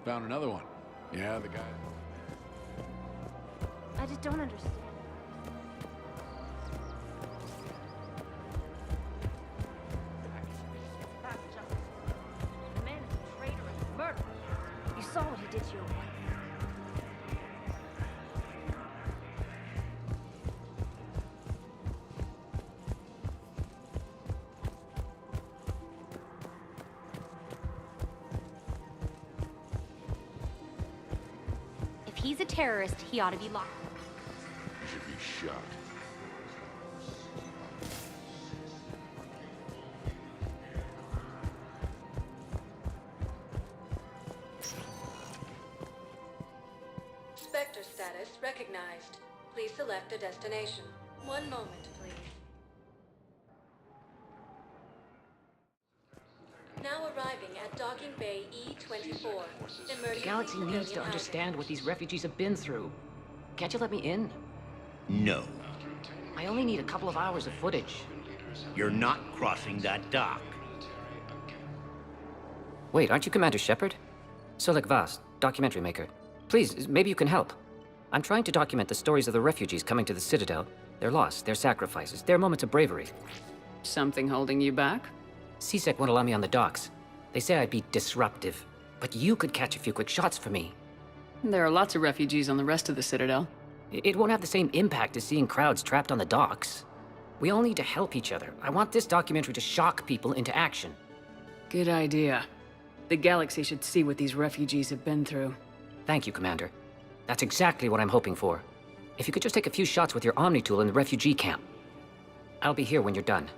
Found another one. Yeah, the guy... I just don't understand. The man is a traitor and a murderer. You saw what he did to your wife. If he's a terrorist, he ought to be locked. He should be shot. Spectre status recognized. Please select a destination. One moment, please. Now arriving at Docking Bay E24. The galaxy needs to understand what these refugees have been through. Can't you let me in? No, I only need a couple of hours of footage. you're not crossing that dock. Wait, aren't you Commander Shepard? Solik Vast, documentary maker. Please, maybe you can help. I'm trying to document the stories of the refugees coming to the Citadel. Their loss, their sacrifices, their moments of bravery. Something holding you back? CSEC won't allow me on the docks. They say I'd be disruptive. But you could catch a few quick shots for me. There are lots of refugees on the rest of the Citadel. It won't have the same impact as seeing crowds trapped on the docks. We all need to help each other. I want this documentary to shock people into action. Good idea. The galaxy should see what these refugees have been through. Thank you, Commander. That's exactly what I'm hoping for. If you could just take a few shots with your Omni tool in the refugee camp. I'll be here when you're done.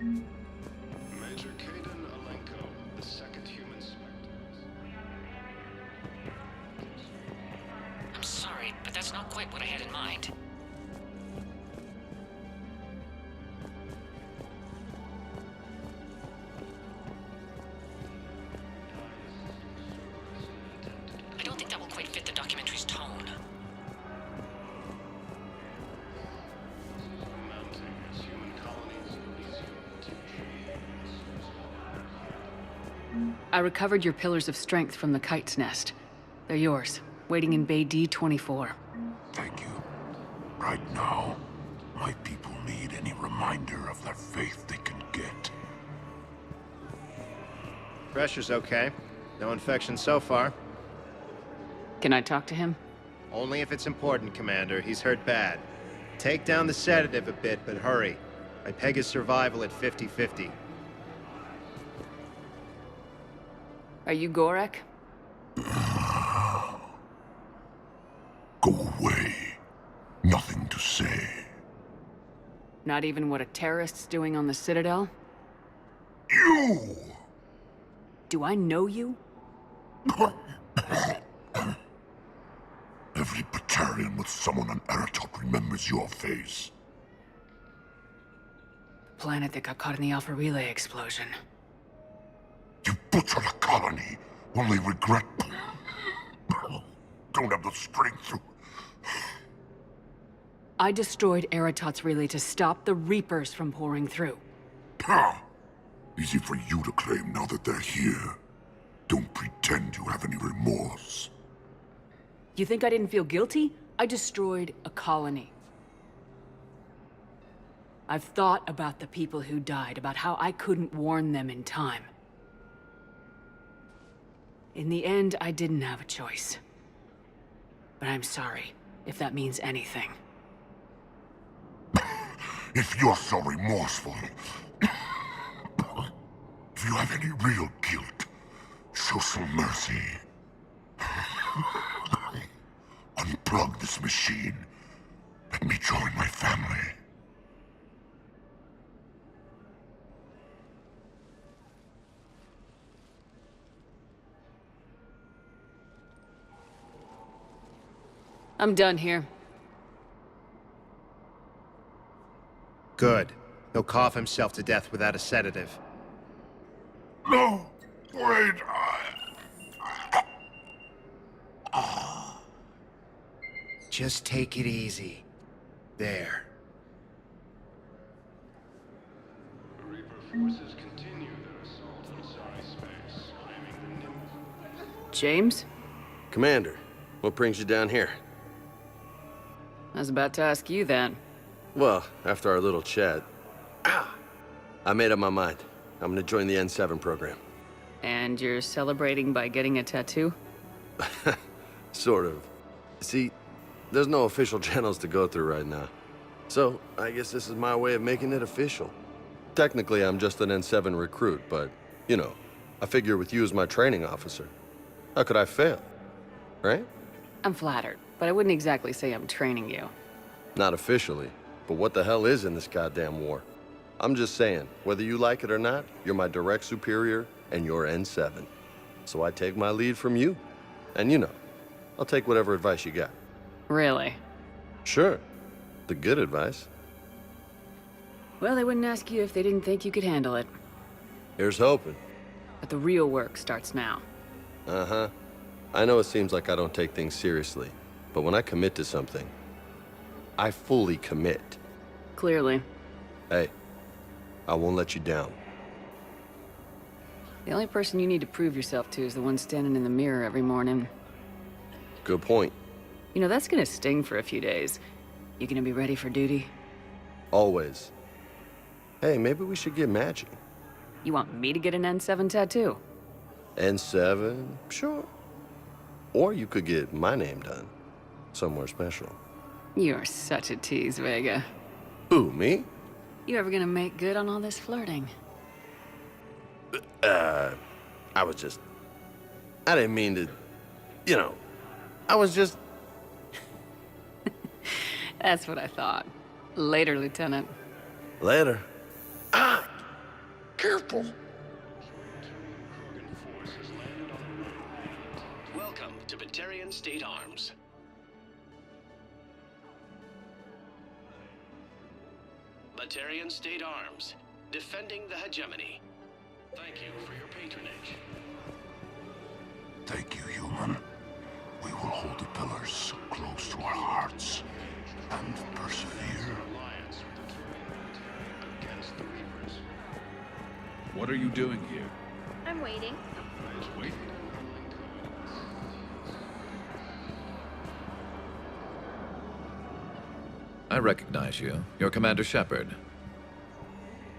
Major Kaden Alenko, the second human Spectre. I'm sorry, but that's not quite what I had in mind. I don't think that will quite fit the documentary's tone. Mounting as human colonies of Elysium I recovered your pillars of strength from the kite's nest. They're yours, waiting in Bay D24. Thank you. Right now, my people need any reminder of their faith they can get. Pressure's okay. No infection so far. Can I talk to him? Only if it's important, Commander. He's hurt bad. Take down the sedative a bit, but hurry. I peg his survival at 50-50. Are you Gorek? Go away. Nothing to say. Not even what a terrorist's doing on the Citadel? You! Do I know you? Every battalion with someone on Aratot remembers your face. Planet that got caught in the Alpha Relay explosion. You butchered a colony, only regret... Don't have the strength to... I destroyed Aratot's relay to stop the Reapers from pouring through. Ha! Easy for you to claim now that they're here. Don't pretend you have any remorse. You think I didn't feel guilty? I destroyed a colony. I've thought about the people who died, about how I couldn't warn them in time. In the end, I didn't have a choice. But I'm sorry, if that means anything. If you're so remorseful... if you have any real guilt, show some mercy. Unplug this machine. Let me join my family. I'm done here. Good. He'll cough himself to death without a sedative. No! Wait! Just take it easy. There. Reaper forces continue their assault on Sari space, claiming the James? Commander, what brings you down here? I was about to ask you that. Well, after our little chat, I made up my mind. I'm gonna join the N7 program. And you're celebrating by getting a tattoo? Sort of. See, there's no official channels to go through right now. So, I guess this is my way of making it official. Technically, I'm just an N7 recruit, but, you know, I figure with you as my training officer, how could I fail? Right? I'm flattered, but I wouldn't exactly say I'm training you. Not officially, but what the hell is in this goddamn war? I'm just saying, whether you like it or not, you're my direct superior, and you're N7. So I take my lead from you. And you know, I'll take whatever advice you got. Really? Sure. The good advice. Well, they wouldn't ask you if they didn't think you could handle it. Here's hoping. But the real work starts now. Uh-huh. I know it seems like I don't take things seriously, but when I commit to something, I fully commit. Clearly. Hey, I won't let you down. The only person you need to prove yourself to is the one standing in the mirror every morning. Good point. You know, that's gonna sting for a few days. You gonna be ready for duty? Always. Hey, maybe we should get matching. You want me to get an N7 tattoo? N7? Sure. Or you could get my name done. Somewhere special. You're such a tease, Vega. Who, me? You ever gonna make good on all this flirting? I didn't mean to, you know, I was just... That's what I thought. Later, Lieutenant. Later. Careful. Welcome to Batarian State Arms. Batarian State Arms, defending the hegemony. Thank you for your patronage. Thank you, human. We will hold the pillars close to our hearts and persevere. Alliance with the Turian against the Reapers. What are you doing here? I'm waiting. Just waiting. I recognize you. You're Commander Shepard.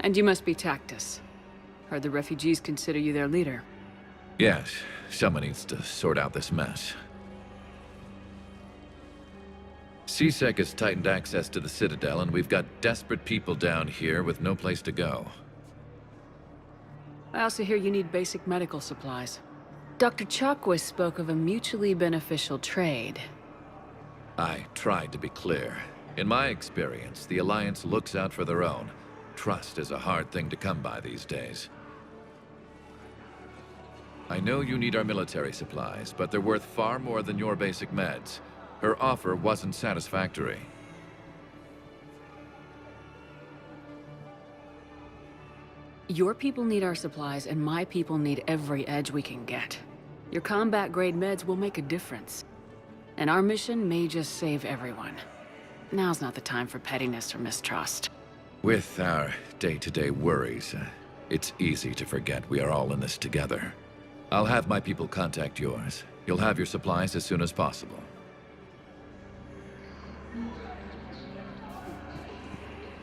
And you must be Tactus. Heard the refugees consider you their leader. Yes, someone needs to sort out this mess. CSEC has tightened access to the Citadel, and we've got desperate people down here with no place to go. I also hear you need basic medical supplies. Dr. Chakwas spoke of a mutually beneficial trade. I tried to be clear. In my experience, the Alliance looks out for their own. Trust is a hard thing to come by these days. I know you need our military supplies, but they're worth far more than your basic meds. Her offer wasn't satisfactory. Your people need our supplies, and my people need every edge we can get. Your combat-grade meds will make a difference. And our mission may just save everyone. Now's not the time for pettiness or mistrust. With our day-to-day worries, it's easy to forget we are all in this together. I'll have my people contact yours. You'll have your supplies as soon as possible.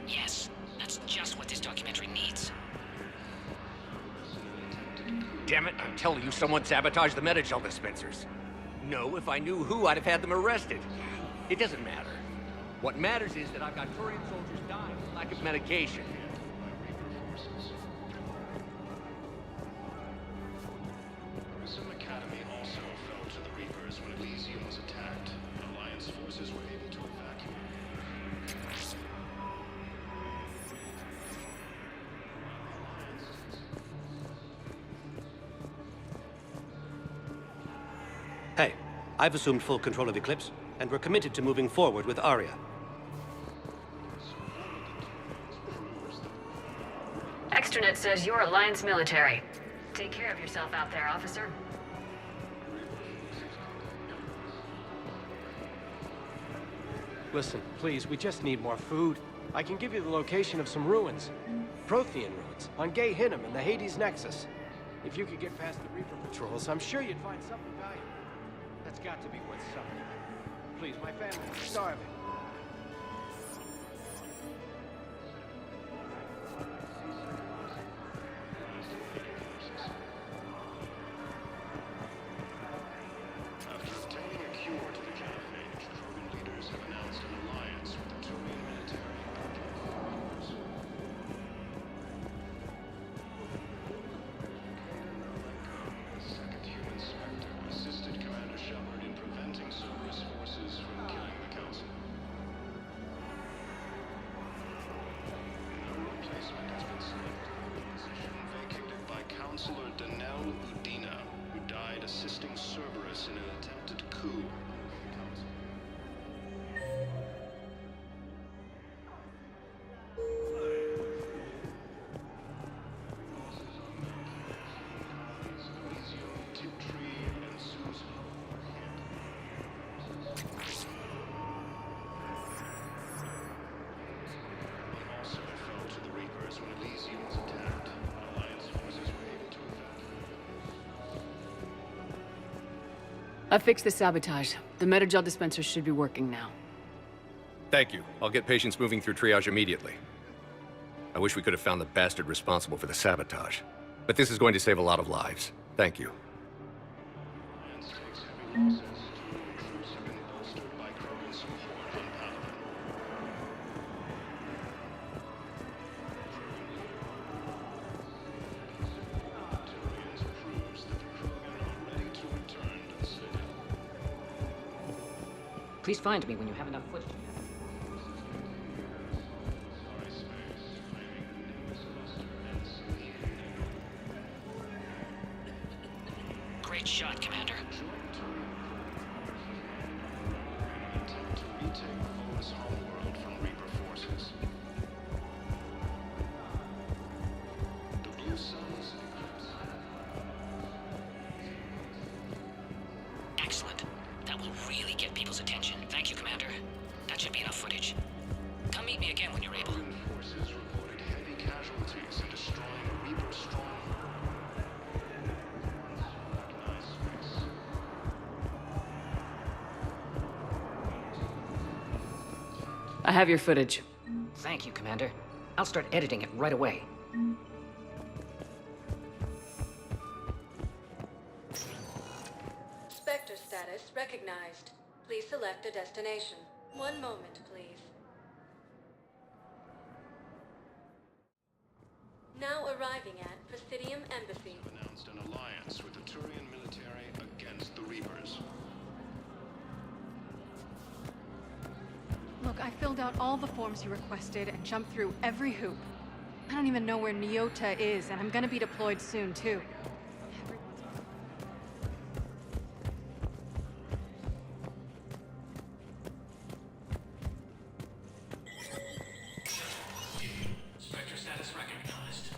Yes, that's just what this documentary needs. Damn it, I'm telling you, someone sabotaged the Metagel dispensers. No, if I knew who, I'd have had them arrested. It doesn't matter. What matters is that I've got Turian soldiers dying from lack of medication. Some Academy also fell to the Reapers when Elysium was attacked. Alliance forces were able to evacuate. Hey, I've assumed full control of Eclipse, and we're committed to moving forward with Arya. Extranet says you're Alliance military. Take care of yourself out there, officer. Listen, please, we just need more food. I can give you the location of some ruins. Prothean ruins, on Gay Hinnom and the Hades Nexus. If you could get past the Reaper patrols, I'm sure you'd find something valuable. got to be what's suffering. Please, my family is starving. After obtaining a cure to the carnage, Krogan leaders have announced an alliance with the Turian military against the Reapers. The second human Spectre assisted Commander Shepard in preventing Cerberus forces from killing the Council. No replacement has been selected. Position vacated by Counselor Danelle Udina, who died assisting Cerberus in an attempted coup. Also fell to the Reapers when Elysium was attacked. Alliance forces were able to evacuate. I fixed the sabotage. The Metagel dispensers should be working now. Thank you. I'll get patients moving through triage immediately. I wish we could have found the bastard responsible for the sabotage. But this is going to save a lot of lives. Thank you. Alliance takes heavy losses. Turian troops have been bolstered by Krogan support on Paladin. Turians proves that the Krogan are ready to return to the Citadel. Please find me when you have enough footage. Sorry, space. Claiming the Nimbus cluster and Solution Nebula. Great shot, Commander. Joint Turian in an attempt to retake Volus homeworld from Reaper forces. The Blue Sun's eclipse. Excellent. That will really get people's attention. Thank you, Commander. That should be enough footage. Come meet me again when you're able. Krogan forces reported heavy casualties in destroying a Reaper stronghold. Recognize space. I have your footage. Thank you, Commander. I'll start editing it right away. Spectre status recognized. Please select a destination. One moment, please. Now arriving at Presidium Embassy. Announced an alliance with the Turian military against the Reapers. Look, I filled out all the forms you requested and jumped through every hoop. I don't even know where Nyota is, and I'm gonna be deployed soon, too. Spectre status recognized.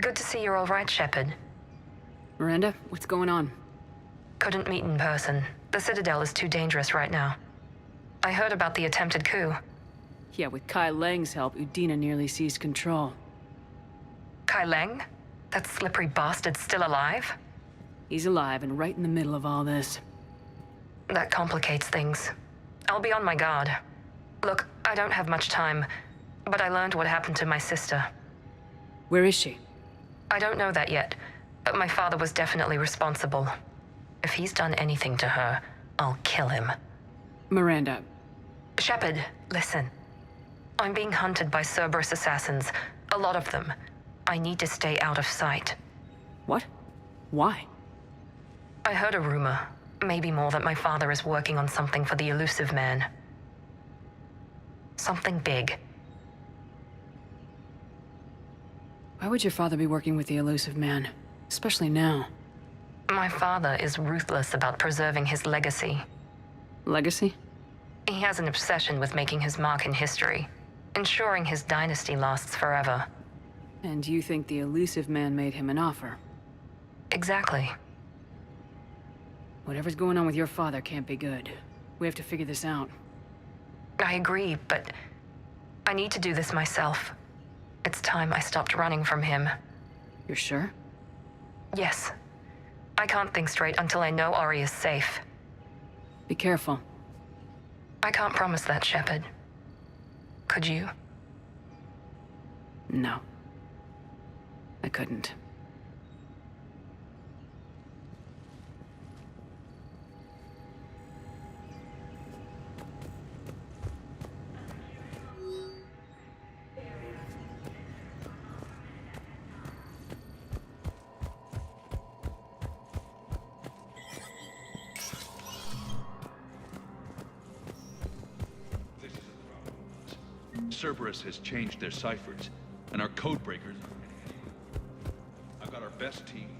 Good to see you're all right, Shepard. Miranda, what's going on? Couldn't meet in person. The Citadel is too dangerous right now. I heard about the attempted coup. Yeah, with Kai Leng's help, Udina nearly seized control. Kai Leng? That slippery bastard's still alive? He's alive and right in the middle of all this. That complicates things. I'll be on my guard. Look, I don't have much time, but I learned what happened to my sister. Where is she? I don't know that yet, but my father was definitely responsible. If he's done anything to her, I'll kill him. Miranda. Shepard, listen. I'm being hunted by Cerberus assassins. A lot of them. I need to stay out of sight. What? Why? I heard a rumor, maybe more, that my father is working on something for the Elusive Man. Something big. Why would your father be working with the Elusive Man? Especially now. My father is ruthless about preserving his legacy. Legacy? He has an obsession with making his mark in history, ensuring his dynasty lasts forever. And you think the Elusive Man made him an offer? Exactly. Whatever's going on with your father can't be good. We have to figure this out. I agree, but I need to do this myself. It's time I stopped running from him. You're sure? Yes. I can't think straight until I know Ari is safe. Be careful. I can't promise that, Shepard. Could you? No. I couldn't. Cerberus has changed their ciphers, and our codebreakers. I've got our best team.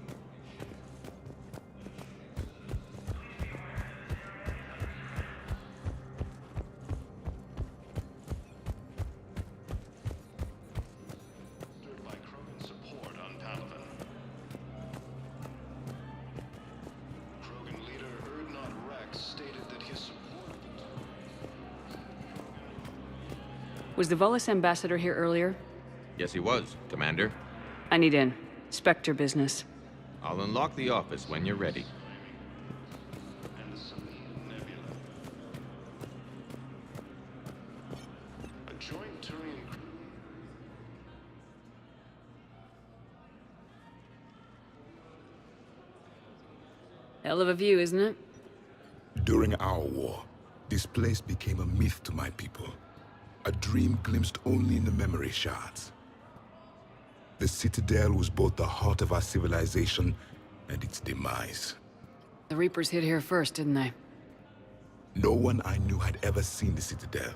By Krogan support on Palaven. Krogan leader Erdnot Rex stated that his support. Was the Volus ambassador here earlier? Yes, he was, Commander. I need in. Spectre business. I'll unlock the office when you're ready. And the Sabian Nebula. A joint Turian. Hell of a view, isn't it? During our war, this place became a myth to my people. A dream glimpsed only in the memory shards. The Citadel was both the heart of our civilization and its demise. The Reapers hit here first, didn't they? No one I knew had ever seen the Citadel.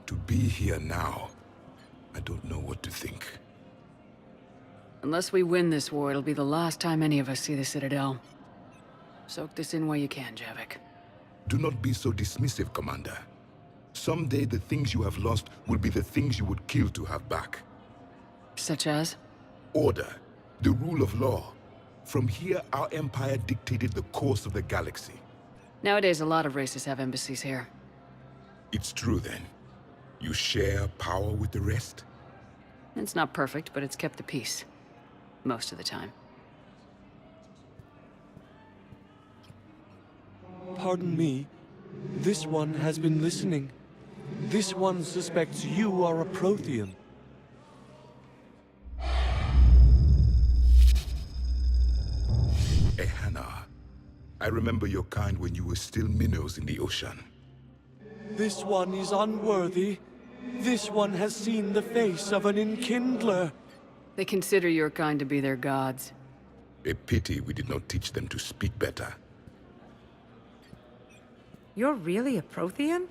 To be here now, I don't know what to think. Unless we win this war, it'll be the last time any of us see the Citadel. Soak this in while you can, Javik. Do not be so dismissive, Commander. Someday the things you have lost will be the things you would kill to have back. Such as? Order, the rule of law. From here, our empire dictated the course of the galaxy. Nowadays, a lot of races have embassies here. It's true then. You share power with the rest? It's not perfect, but it's kept the peace. Most of the time. Pardon me. This one has been listening. This one suspects you are a Prothean. Ehana, I remember your kind when you were still minnows in the ocean. This one is unworthy. This one has seen the face of an enkindler. They consider your kind to be their gods. A pity we did not teach them to speak better. You're really a Prothean?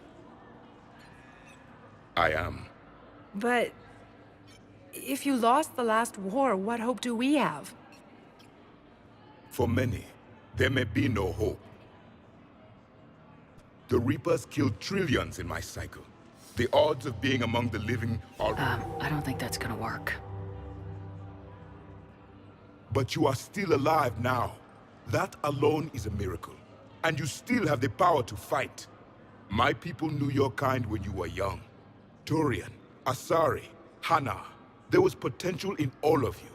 I am. But if you lost the last war, what hope do we have? For many, there may be no hope. The Reapers killed trillions in my cycle. The odds of being among the living are... I don't think that's gonna work. But you are still alive now. That alone is a miracle. And you still have the power to fight. My people knew your kind when you were young. Turian, Asari, Hana. There was potential in all of you.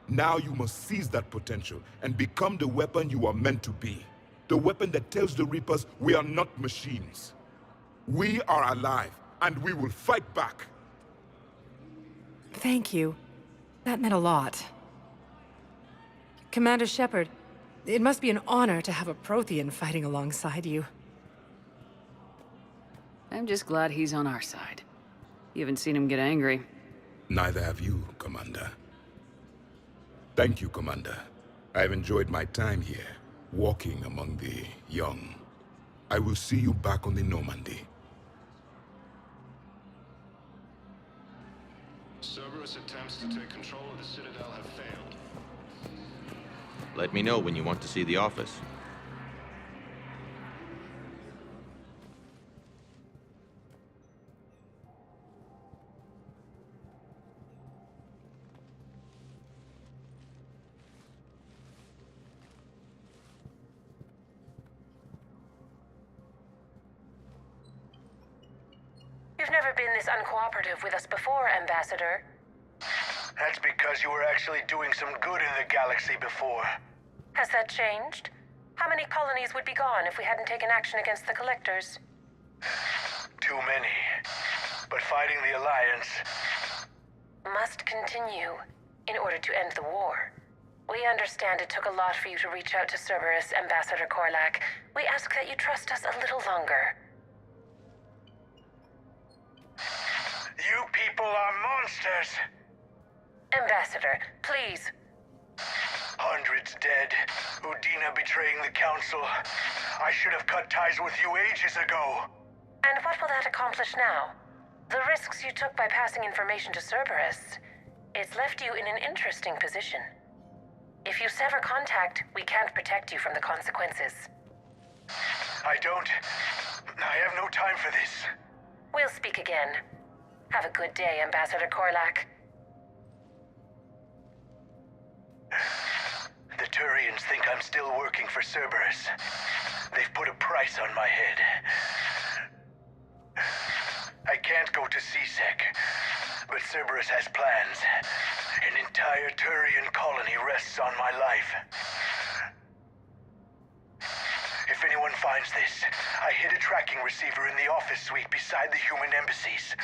Now you must seize that potential and become the weapon you are meant to be. The weapon that tells the Reapers we are not machines. We are alive, and we will fight back. Thank you. That meant a lot. Commander Shepard, it must be an honor to have a Prothean fighting alongside you. I'm just glad he's on our side. You haven't seen him get angry. Neither have you, Commander. Thank you, Commander. I've enjoyed my time here, walking among the young. I will see you back on the Normandy. Cerberus attempts to take control of the Citadel have failed. Let me know when you want to see the office. You've never been this uncooperative with us before, Ambassador. That's because you were actually doing some good in the galaxy before. Has that changed? How many colonies would be gone if we hadn't taken action against the Collectors? Too many. But fighting the Alliance... must continue in order to end the war. We understand it took a lot for you to reach out to Cerberus, Ambassador Korlak. We ask that you trust us a little longer. You people are monsters! Ambassador, please. Hundreds dead. Udina betraying the Council. I should have cut ties with you ages ago. And what will that accomplish now? The risks you took by passing information to Cerberus. It's left you in an interesting position. If you sever contact, we can't protect you from the consequences. I have no time for this. We'll speak again. Have a good day, Ambassador Korlak. The Turians think I'm still working for Cerberus. They've put a price on my head. I can't go to CSEC, but Cerberus has plans. An entire Turian colony rests on my life. If anyone finds this, I hid a tracking receiver in the office suite beside the human embassies.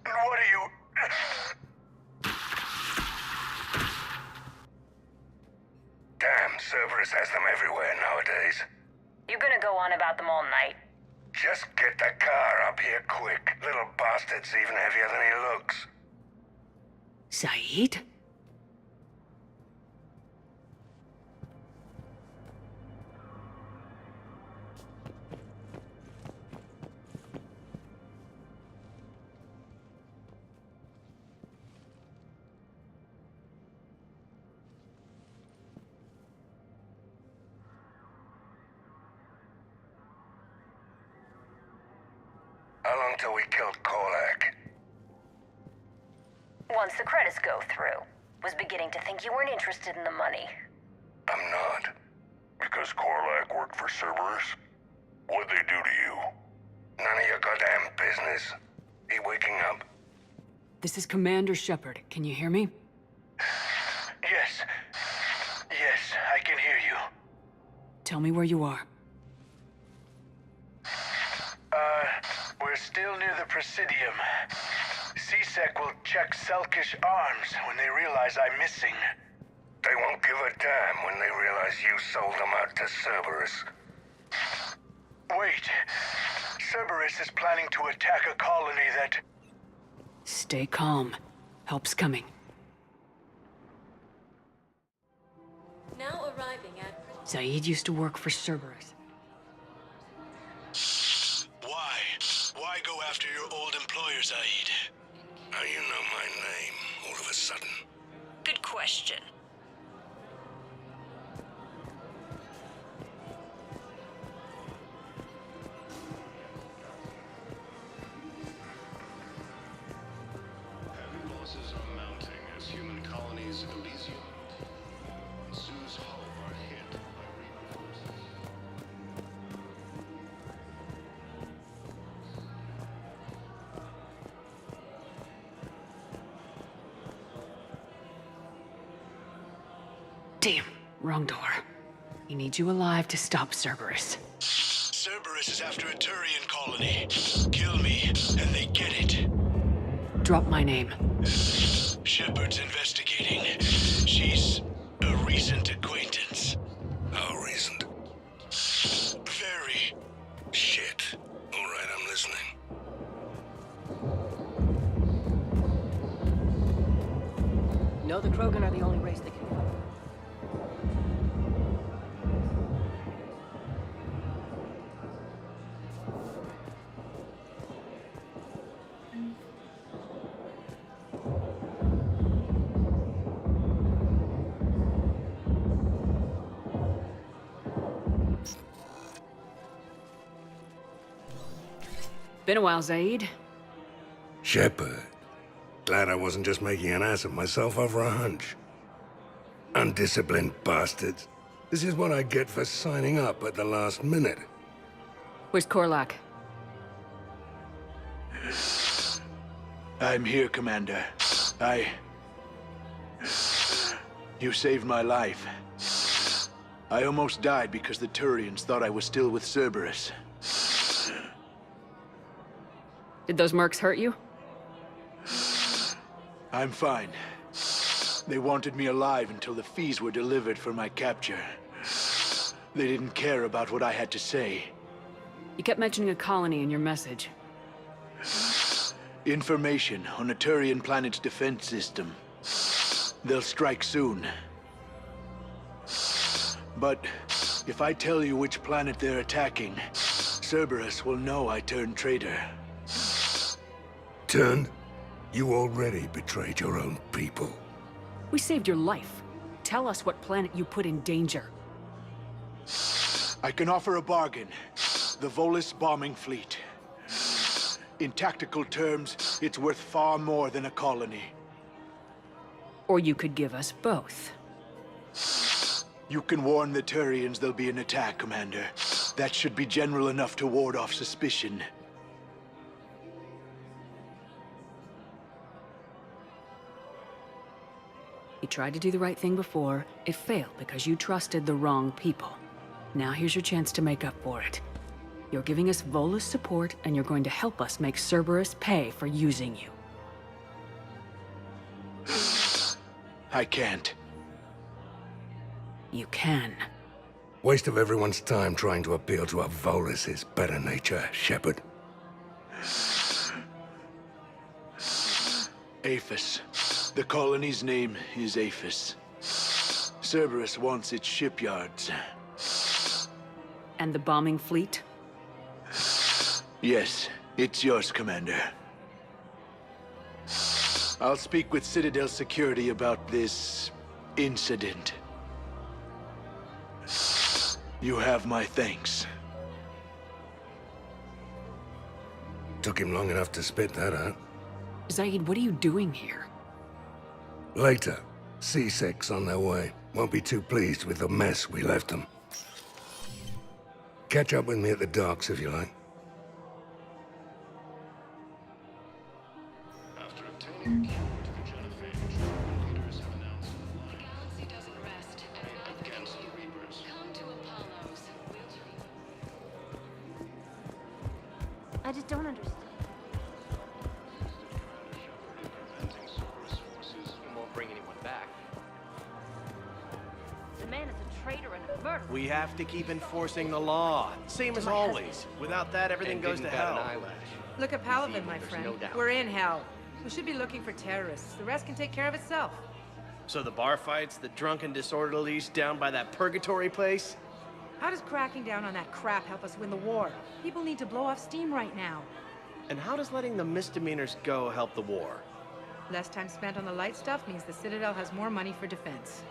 What are you... Damn, Cerberus has them everywhere nowadays. You gonna go on about them all night? Just get the car up here quick. Little bastard's even heavier than he looks. Saeed? How long till we killed Korlak? Once the credits go through. Was beginning to think you weren't interested in the money. I'm not. Because Korlak worked for Cerberus? What'd they do to you? None of your goddamn business. He waking up? This is Commander Shepard. Can you hear me? Yes. Yes, I can hear you. Tell me where you are. We're still near the Presidium. CSEC will check Selkish arms when they realize I'm missing. They won't give a damn when they realize you sold them out to Cerberus. Wait. Cerberus is planning to attack a colony that... Stay calm. Help's coming. Now arriving at... Saeed used to work for Cerberus. Why? Why go after your old employer, Zaid? How you know my name, all of a sudden? Good question. Damn, wrong door. He needs you alive to stop Cerberus. Cerberus is after a Turian colony. Kill me, and they get it. Drop my name. Shepard's investigating. She's a recent acquaintance. How recent? Very. Shit. All right, I'm listening. No, the Krogan are the only race that can... Been a while, Zaid. Shepard. Glad I wasn't just making an ass of myself over a hunch. Undisciplined bastards. This is what I get for signing up at the last minute. Where's Korlak? I'm here, Commander. You saved my life. I almost died because the Turians thought I was still with Cerberus. Did those mercs hurt you? I'm fine. They wanted me alive until the fees were delivered for my capture. They didn't care about what I had to say. You kept mentioning a colony in your message. Information on a Turian planet's defense system. They'll strike soon. But if I tell you which planet they're attacking, Cerberus will know I turned traitor. Turned? You already betrayed your own people. We saved your life. Tell us what planet you put in danger. I can offer a bargain. The Volus bombing fleet. In tactical terms, it's worth far more than a colony. Or you could give us both. You can warn the Turians there'll be an attack, Commander. That should be general enough to ward off suspicion. You tried to do the right thing before. It failed because you trusted the wrong people. Now here's your chance to make up for it. You're giving us Volus support, and you're going to help us make Cerberus pay for using you. I can't. You can. Waste of everyone's time trying to appeal to a Volus's better nature, Shepard. Aphis. The colony's name is Aphis. Cerberus wants its shipyards. And the bombing fleet? Yes, it's yours, Commander. I'll speak with Citadel Security about this incident. You have my thanks. Took him long enough to spit that out. Zaid, what are you doing here? Later. C6 on their way. Won't be too pleased with the mess we left them. Catch up with me at the docks if you like. After obtaining a cure to the genophage, leaders have announced the galaxy doesn't rest against the Reapers. Come to Apollo's. I just don't understand. Won't bring anyone back. The man is a traitor and a murderer. We have to keep enforcing the law. Same as always. Without that, everything goes to hell. Look at Paladin, my friend. no doubt. We're in hell. We should be looking for terrorists. The rest can take care of itself. So the bar fights, the drunken disorderlies down by that purgatory place? How does cracking down on that crap help us win the war? People need to blow off steam right now. And how does letting the misdemeanors go help the war? Less time spent on the light stuff means the Citadel has more money for defense.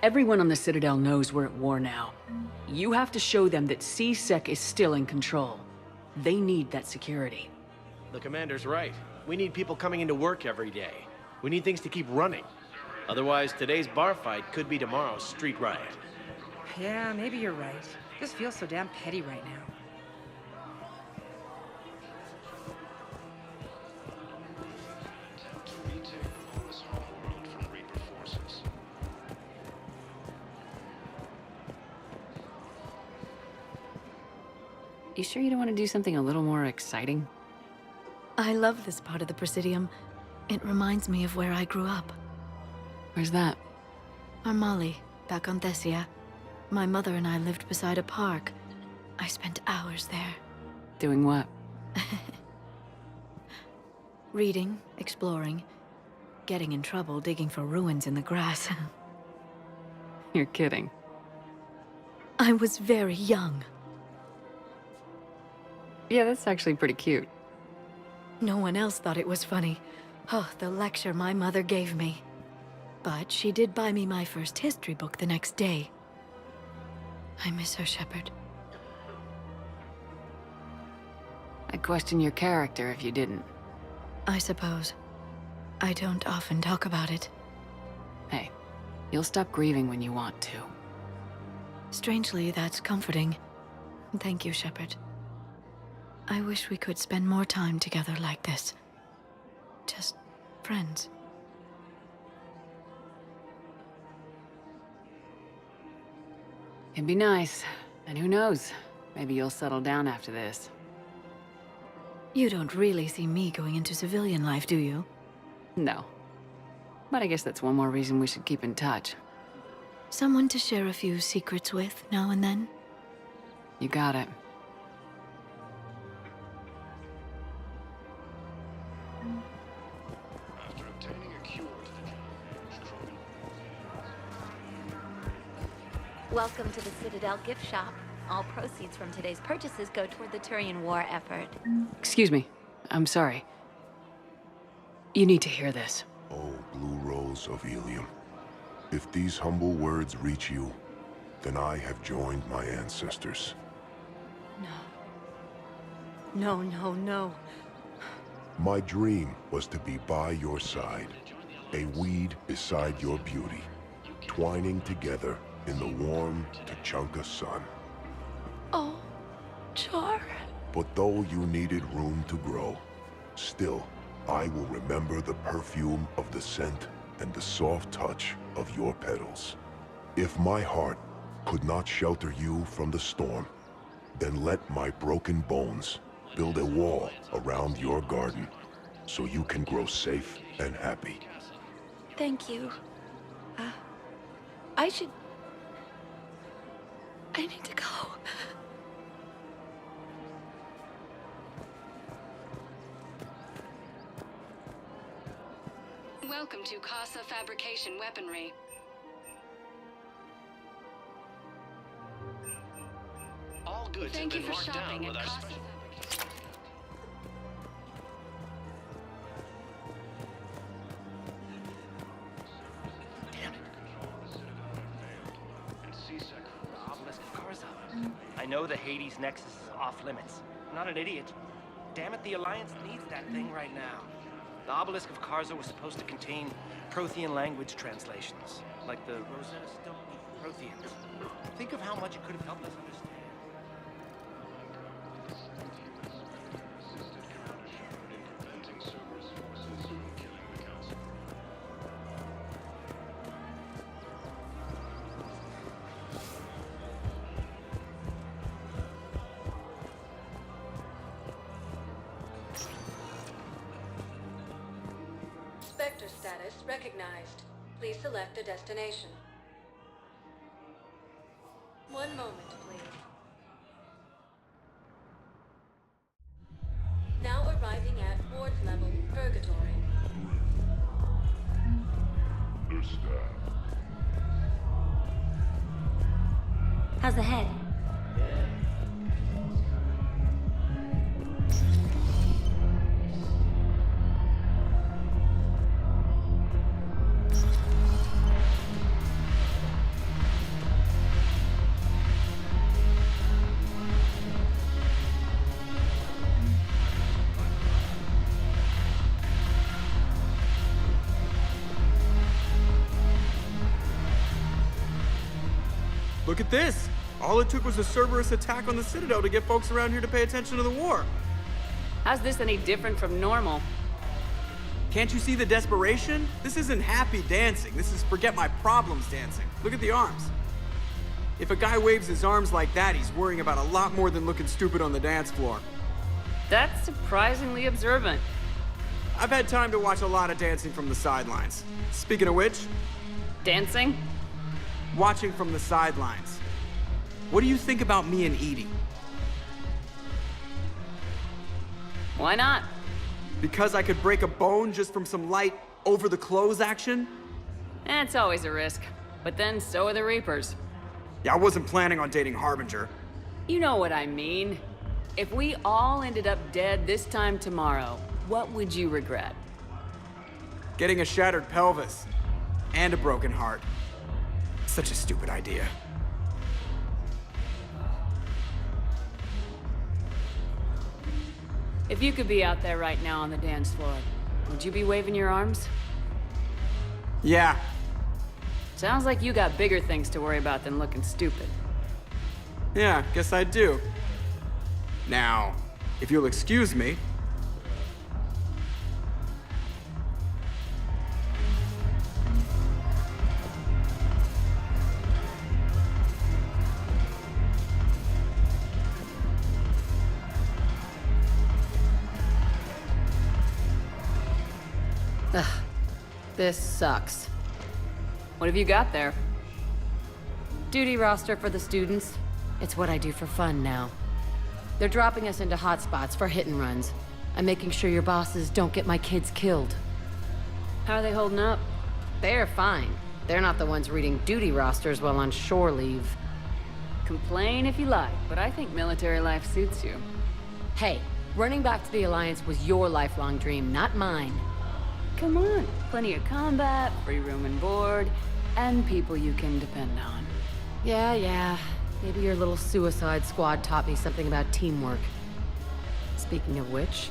Everyone on the Citadel knows we're at war now. You have to show them that C-Sec is still in control. They need that security. The commander's right. We need people coming into work every day. We need things to keep running. Otherwise, today's bar fight could be tomorrow's street riot. Yeah, maybe you're right. Just feels so damn petty right now. Attempt to retake Lois homeworld from Reaper forces. You sure you don't want to do something a little more exciting? I love this part of the Presidium. It reminds me of where I grew up. Where's that? Armali, back on Thessia. My mother and I lived beside a park. I spent hours there. Doing what? Reading, exploring, getting in trouble digging for ruins in the grass. You're kidding. I was very young. Yeah, that's actually pretty cute. No one else thought it was funny. Oh, the lecture my mother gave me. But she did buy me my first history book the next day. I miss her, Shepard. I'd question your character if you didn't. I suppose. I don't often talk about it. Hey, you'll stop grieving when you want to. Strangely, that's comforting. Thank you, Shepard. I wish we could spend more time together like this. Just friends. It'd be nice. And who knows? Maybe you'll settle down after this. You don't really see me going into civilian life, do you? No. But I guess that's one more reason we should keep in touch. Someone to share a few secrets with now and then? You got it. After obtaining a cure to the Welcome to the Citadel gift shop. All proceeds from today's purchases go toward the Turian war effort. Excuse me. I'm sorry. You need to hear this. Oh, Blue Rose of Ilium. If these humble words reach you, then I have joined my ancestors. No, no, no. My dream was to be by your side, a weed beside your beauty, twining together in the warm Tachanka sun. Oh, Char. But though you needed room to grow, still, I will remember the perfume of the scent and the soft touch of your petals. If my heart could not shelter you from the storm, then let my broken bones build a wall around your garden so you can grow safe and happy. Thank you. I need to go. Welcome to Casa Fabrication Weaponry. All goods Thank have you been for marked down shopping with at our Casa Fabrication. The obelisk of Karza. I know the Hades Nexus is off limits. I'm not an idiot. Damn it, the Alliance needs that thing right now. The obelisk of Karza was supposed to contain Prothean language translations, like the Rosetta Stone Protheans. Think of how much it could have helped us understand. preventing Cerberus forces from killing the Council. Spectre status recognized. Please select a destination. One moment, please. Now arriving at Ward level Purgatory. How's the head? Look at this. All it took was a Cerberus attack on the Citadel to get folks around here to pay attention to the war. How's this any different from normal? Can't you see the desperation? This isn't happy dancing. This is forget my problems dancing. Look at the arms. If a guy waves his arms like that, he's worrying about a lot more than looking stupid on the dance floor. That's surprisingly observant. I've had time to watch a lot of dancing from the sidelines. Speaking of which... Dancing? Watching from the sidelines. What do you think about me and Edie? Why not? Because I could break a bone just from some light over-the-clothes action? It's always a risk. But then so are the Reapers. Yeah, I wasn't planning on dating Harbinger. You know what I mean. If we all ended up dead this time tomorrow, what would you regret? Getting a shattered pelvis. And a broken heart. Such a stupid idea. If you could be out there right now on the dance floor, would you be waving your arms? Yeah. Sounds like you got bigger things to worry about than looking stupid. Yeah, guess I do. Now, if you'll excuse me... Ugh, this sucks. What have you got there? Duty roster for the students. It's what I do for fun now. They're dropping us into hotspots for hit and runs. I'm making sure your bosses don't get my kids killed. How are they holding up? They're fine. They're not the ones reading duty rosters while on shore leave. Complain if you like, but I think military life suits you. Hey, running back to the Alliance was your lifelong dream, not mine. Come on, plenty of combat, free room and board, and people you can depend on. Yeah. Maybe your little suicide squad taught me something about teamwork. Speaking of which,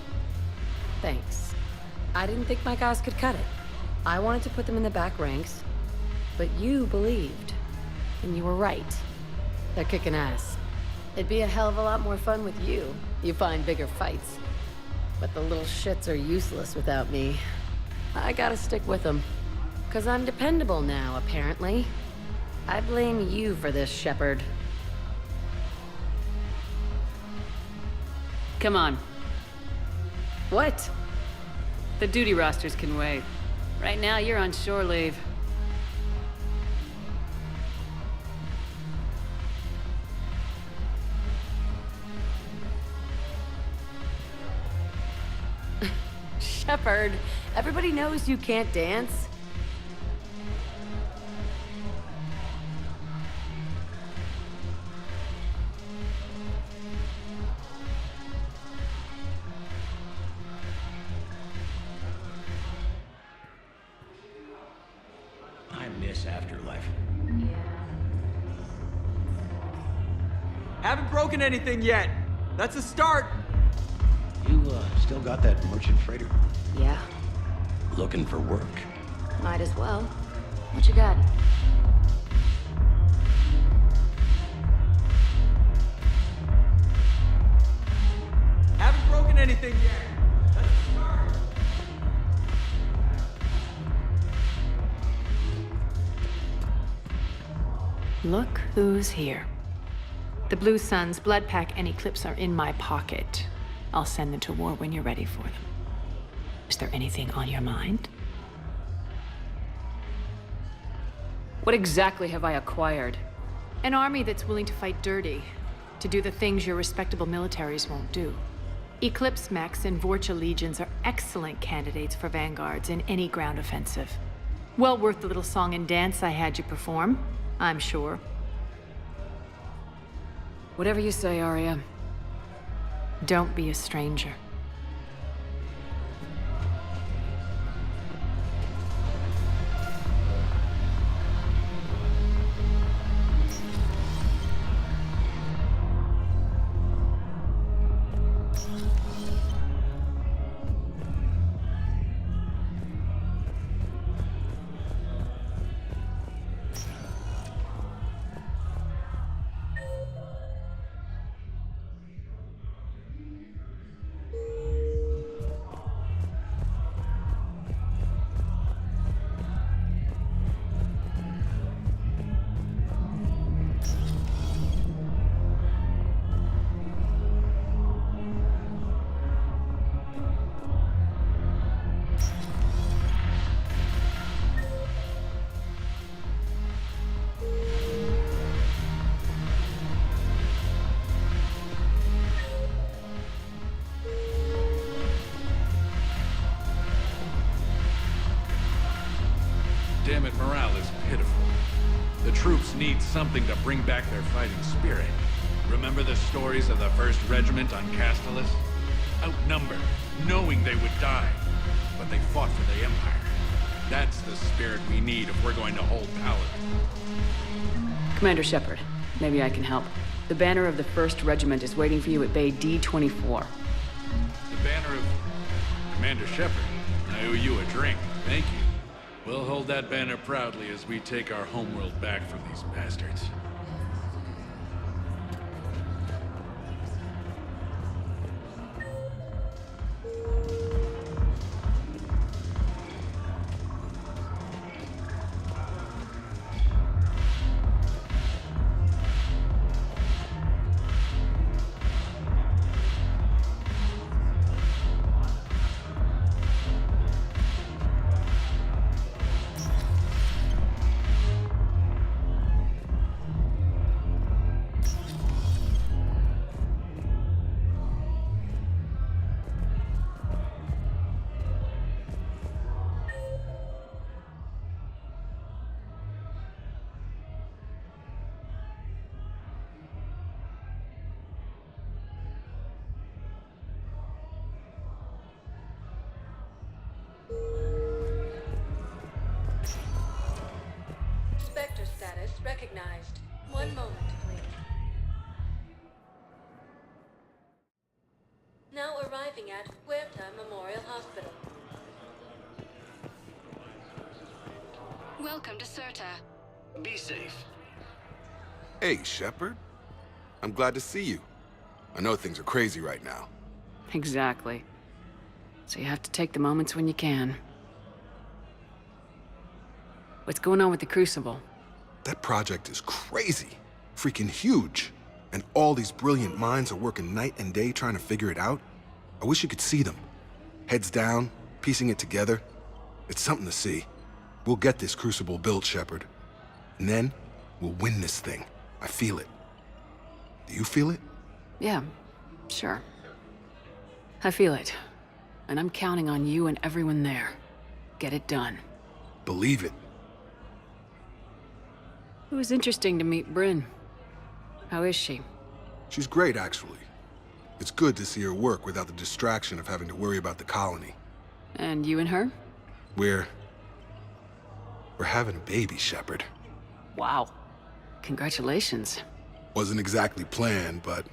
thanks. I didn't think my guys could cut it. I wanted to put them in the back ranks, but you believed. And you were right. They're kicking ass. It'd be a hell of a lot more fun with you. You find bigger fights. But the little shits are useless without me. I gotta stick with them. 'Cause I'm dependable now, apparently. I blame you for this, Shepard. Come on. What? The duty rosters can wait. Right now, you're on shore leave. Shepard, everybody knows you can't dance. I miss Afterlife. Haven't broken anything yet. That's a start. You, still got that merchant freighter? Yeah, Looking for work? might as well. What you got? Haven't broken anything yet. That's a start. Look who's here. The Blue Suns, Blood Pack, and Eclipse are in my pocket. I'll send them to war when you're ready for them. Is there anything on your mind? What exactly have I acquired? An army that's willing to fight dirty, to do the things your respectable militaries won't do. Eclipse mechs and Vorcha legions are excellent candidates for vanguards in any ground offensive. Well worth the little song and dance I had you perform, I'm sure. Whatever you say, Arya. Don't be a stranger. Goddammit, morale is pitiful. The troops need something to bring back their fighting spirit. Remember the stories of the 1st Regiment on Castellus? Outnumbered, knowing they would die, but they fought for the Empire. That's the spirit we need if we're going to hold power. Commander Shepard, maybe I can help. The banner of the 1st Regiment is waiting for you at Bay D-24. The banner of Commander Shepard. I owe you a drink. Thank you. We'll hold that banner proudly as we take our homeworld back from these bastards. Spectre status recognized. One moment, please. Now arriving at Huerta Memorial Hospital. Welcome to Serta. Be safe. Hey, Shepard. I'm glad to see you. I know things are crazy right now. Exactly. So you have to take the moments when you can. What's going on with the Crucible? That project is crazy. Freaking huge. And all these brilliant minds are working night and day trying to figure it out. I wish you could see them. Heads down, piecing it together. It's something to see. We'll get this Crucible built, Shepard. And then, we'll win this thing. I feel it. Do you feel it? Yeah, sure. I feel it. And I'm counting on you and everyone there. Get it done. Believe it. It was interesting to meet Bryn. How is she? She's great, actually. It's good to see her work without the distraction of having to worry about the colony. And you and her? We're having a baby, Shepard. Wow. Congratulations. Wasn't exactly planned, but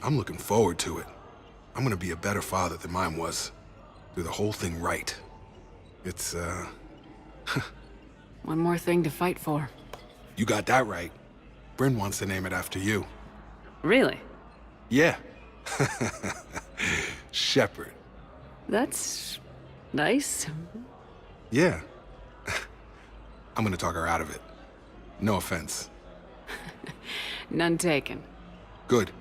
I'm looking forward to it. I'm gonna be a better father than mine was. Do the whole thing right. It's, One more thing to fight for. You got that right. Bryn wants to name it after you. Really? Yeah. Shepard. That's nice. Yeah. I'm gonna talk her out of it. No offense. None taken. Good.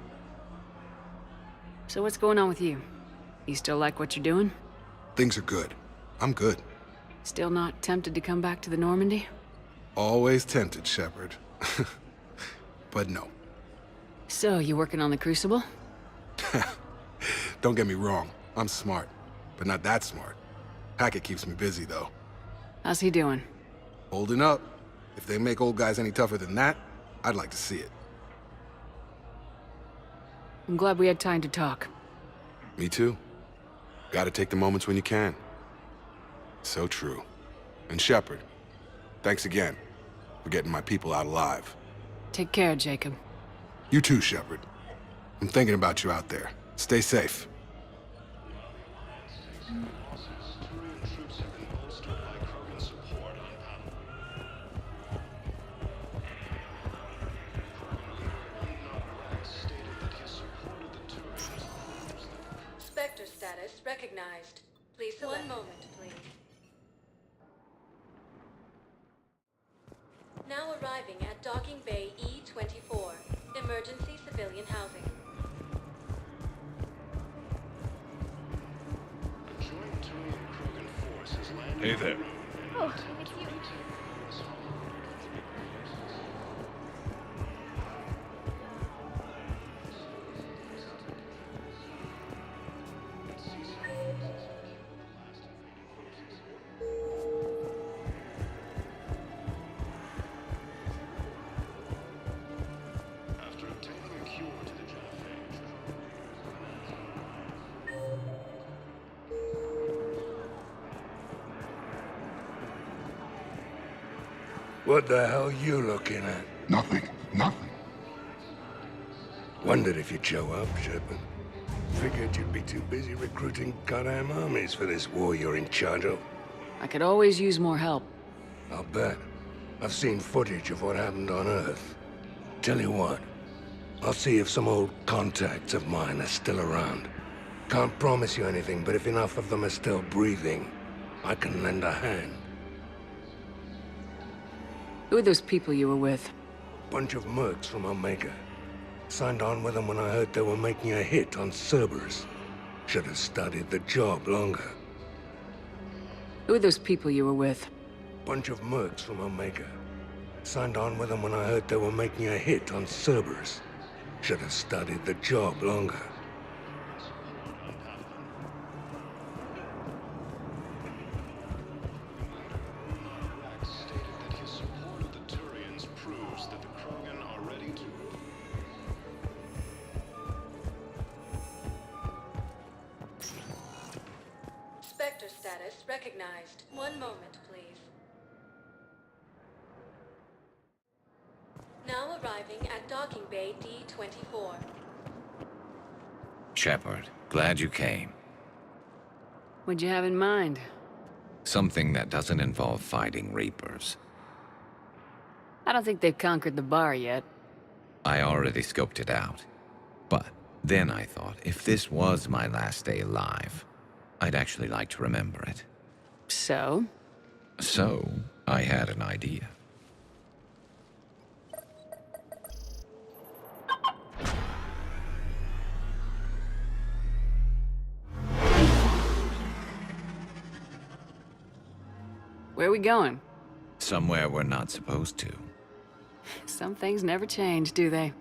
So what's going on with you? You still like what you're doing? Things are good. I'm good. Still not tempted to come back to the Normandy? Always tempted, Shepard. But no. So, you working on the Crucible? Don't get me wrong. I'm smart. But not that smart. Hackett keeps me busy, though. How's he doing? Holding up. If they make old guys any tougher than that, I'd like to see it. I'm glad we had time to talk. Me too. Gotta take the moments when you can. So true. And Shepard, thanks again for getting my people out alive. Take care, Jacob. You too, Shepard. I'm thinking about you out there. Stay safe. Spectre status recognized. Please select. One moment, please. Now arriving at Docking Bay E-24. Emergency civilian housing. Hey there. Oh, it's you. What the hell you looking at? Nothing. Nothing. Wondered if you'd show up, Shepard. Figured you'd be too busy recruiting goddamn armies for this war you're in charge of. I could always use more help. I'll bet. I've seen footage of what happened on Earth. Tell you what, I'll see if some old contacts of mine are still around. Can't promise you anything, but if enough of them are still breathing, I can lend a hand. Who are those people you were with? Bunch of mercs from Omega. Signed on with them when I heard they were making a hit on Cerberus. Should have studied the job longer. Who are those people you were with? Bunch of mercs from Omega. Signed on with them when I heard they were making a hit on Cerberus. Should have studied the job longer. Spectre status recognized. One moment, please. Now arriving at docking bay D-24. Shepard, glad you came. What'd you have in mind? Something that doesn't involve fighting Reapers. I don't think they've conquered the bar yet. I already scoped it out. But then I thought, if this was my last day alive, I'd actually like to remember it. So? So, I had an idea. Where are we going? Somewhere we're not supposed to. Some things never change, do they?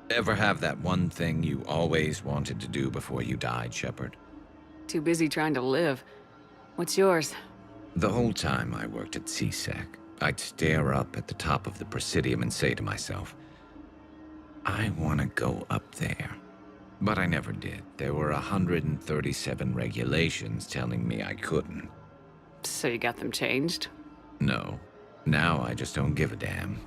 Ever have that one thing you always wanted to do before you died, Shepard? Too busy trying to live. What's yours? The whole time I worked at CSEC, I'd stare up at the top of the Presidium and say to myself, I want to go up there. But I never did. There were 137 regulations telling me I couldn't. So you got them changed? No. Now I just don't give a damn.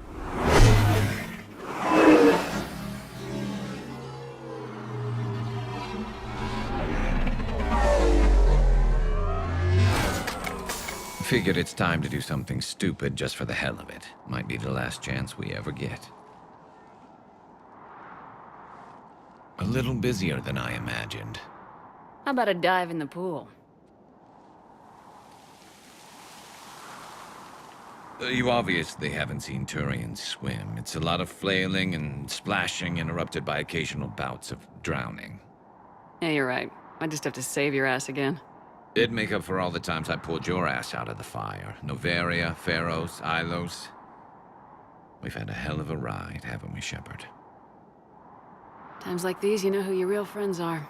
Figured it's time to do something stupid just for the hell of it. Might be the last chance we ever get. A little busier than I imagined. How about a dive in the pool? You obviously haven't seen Turians swim. It's a lot of flailing and splashing interrupted by occasional bouts of drowning. Yeah, you're right. I just have to save your ass again. It'd make up for all the times I pulled your ass out of the fire. Noveria, Pharos, Ilos. We've had a hell of a ride, haven't we, Shepard? Times like these, you know who your real friends are.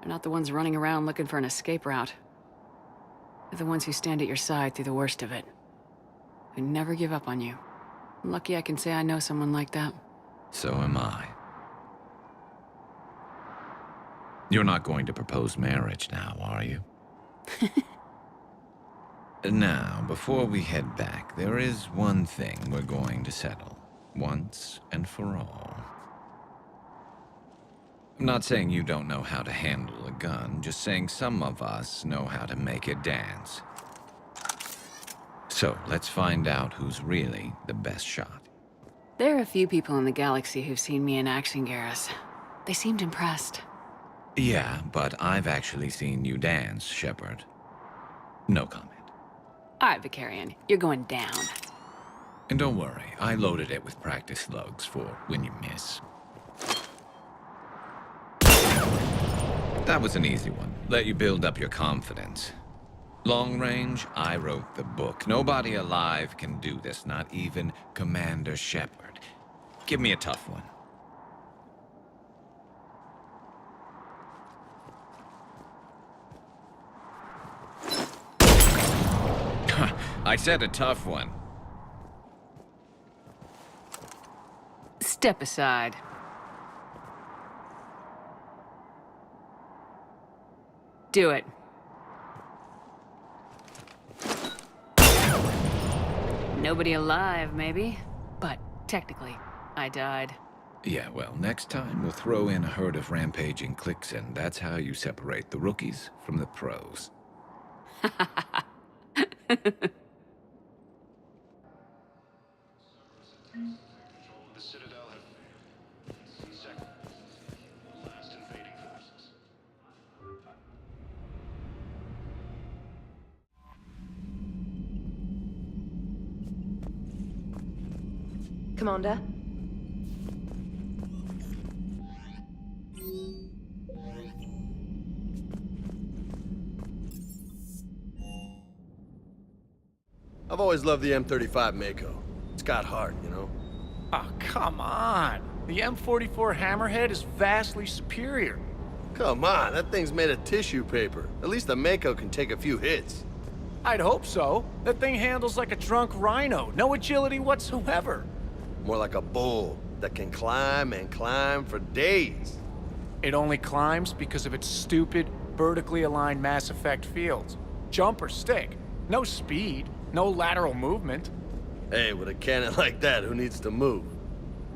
They're not the ones running around looking for an escape route. They're the ones who stand at your side through the worst of it. Who never give up on you. I'm lucky I can say I know someone like that. So am I. You're not going to propose marriage now, are you? Now, before we head back, there is one thing we're going to settle. Once and for all. I'm not saying you don't know how to handle a gun, just saying some of us know how to make it dance. So, let's find out who's really the best shot. There are a few people in the galaxy who've seen me in action, Garrus. They seemed impressed. Yeah, but I've actually seen you dance, Shepard. No comment. All right, Vicarian, you're going down. And don't worry, I loaded it with practice slugs for when you miss. That was an easy one. Let you build up your confidence. Long range, I wrote the book. Nobody alive can do this, not even Commander Shepard. Give me a tough one. I said a tough one. Step aside. Do it. Nobody alive, maybe. But technically, I died. Yeah, well, next time we'll throw in a herd of rampaging cliques, and that's how you separate the rookies from the pros. The Citadel have C-Sec, the last invading forces. Commander? I've always loved the M35 Mako. It's got heart, you know? Oh, come on. The M44 Hammerhead is vastly superior. Come on, that thing's made of tissue paper. At least the Mako can take a few hits. I'd hope so. That thing handles like a drunk rhino. No agility whatsoever. More like a bull that can climb and climb for days. It only climbs because of its stupid, vertically aligned Mass Effect fields. Jump or stick. No speed. No lateral movement. Hey, with a cannon like that, who needs to move?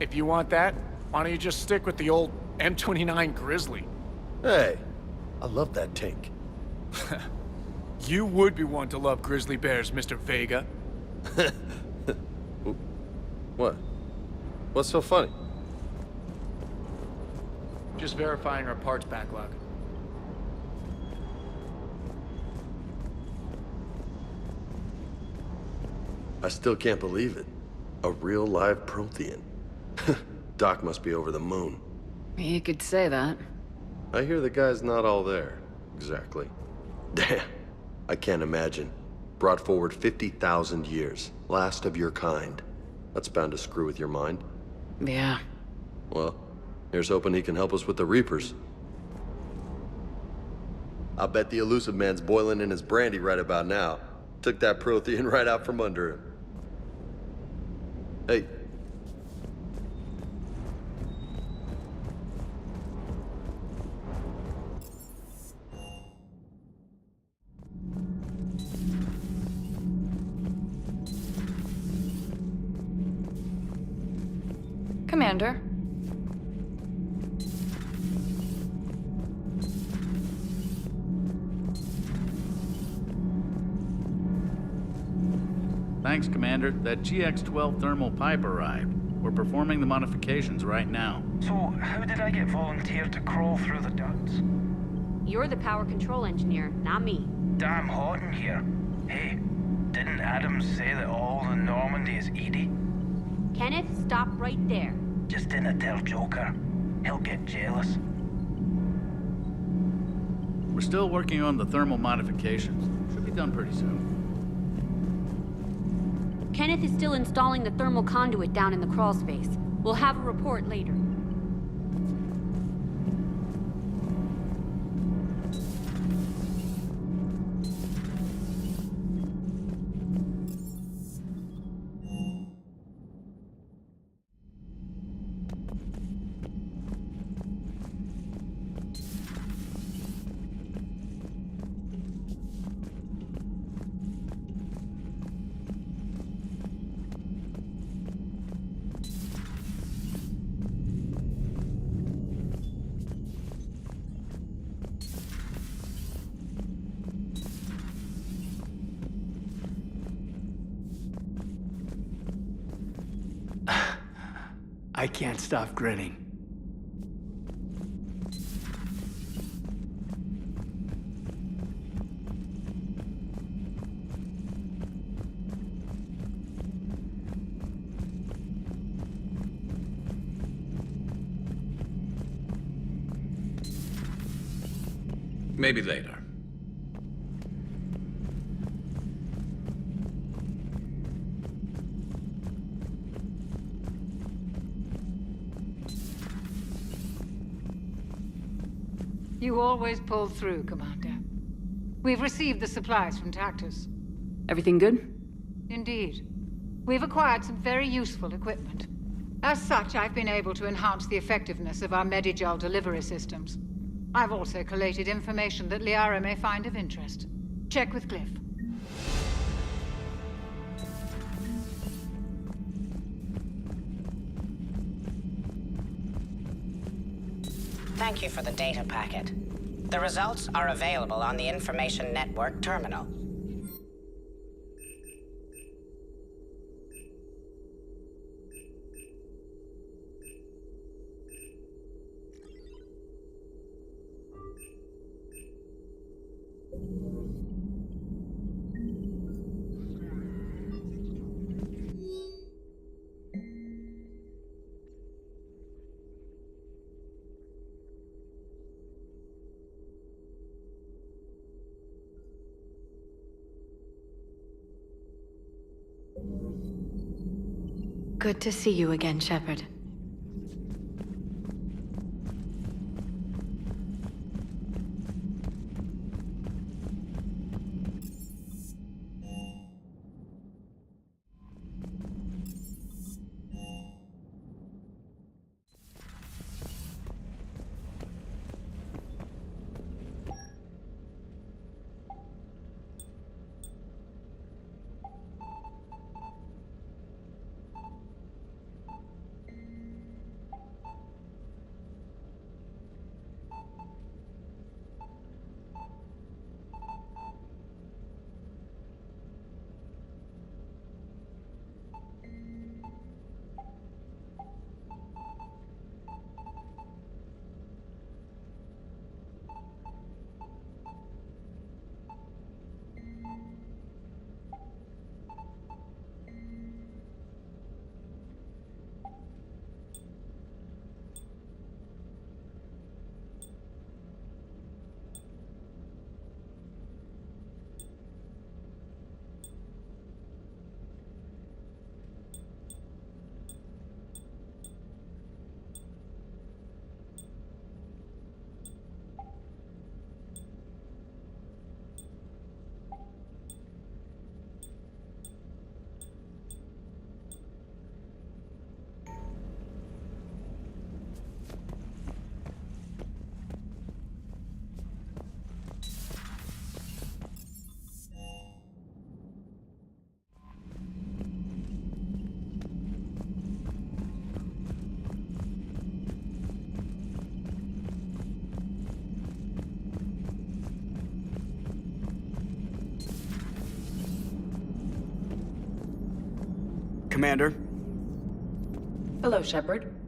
If you want that, why don't you just stick with the old M29 Grizzly? Hey, I love that tank. You would be one to love grizzly bears, Mr. Vega. What? What's so funny? Just verifying our parts backlog. I still can't believe it. A real live Prothean. Doc must be over the moon. You could say that. I hear the guy's not all there. Exactly. Damn. I can't imagine. Brought forward 50,000 years. Last of your kind. That's bound to screw with your mind. Yeah. Well, here's hoping he can help us with the Reapers. I bet the elusive man's boiling in his brandy right about now. Took that Prothean right out from under him. Hey. Commander? Thanks, Commander. That GX-12 thermal pipe arrived. We're performing the modifications right now. So, how did I get volunteered to crawl through the ducts? You're the power control engineer, not me. Damn hot in here. Hey, didn't Adams say that all in Normandy is Edie? Kenneth, stop right there. Just dinna tell Joker. He'll get jealous. We're still working on the thermal modifications. Should be done pretty soon. Kenneth is still installing the thermal conduit down in the crawl space. We'll have a report later. I can't stop grinning. Maybe later. You always pull through, Commander. We've received the supplies from Tactus. Everything good? Indeed. We've acquired some very useful equipment. As such, I've been able to enhance the effectiveness of our Medigel delivery systems. I've also collated information that Liara may find of interest. Check with Cliff. Thank you for the data packet. The results are available on the Information Network terminal. Good to see you again, Shepard. Commander. Hello, Shepard.